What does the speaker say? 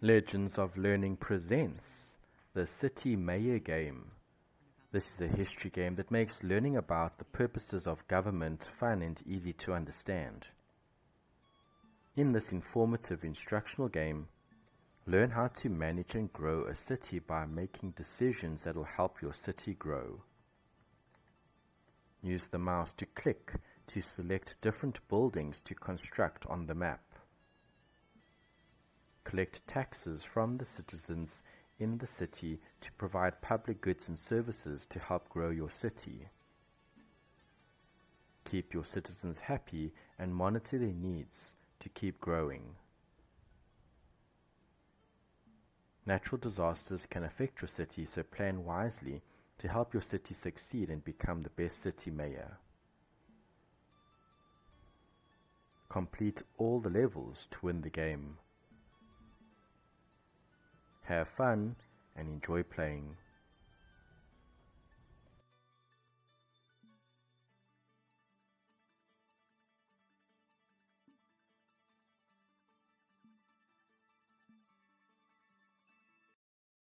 Legends of Learning presents the City Mayor game. This is a history game that makes learning about the purposes of government fun and easy to understand. In this informative instructional game, learn how to manage and grow a city by making decisions that will help your city grow. Use the mouse to click to select different buildings to construct on the map. Collect taxes from the citizens in the city to provide public goods and services to help grow your city. Keep your citizens happy and monitor their needs to keep growing. Natural disasters can affect your city, so plan wisely to help your city succeed and become the best city mayor. Complete all the levels to win the game. Have fun and enjoy playing.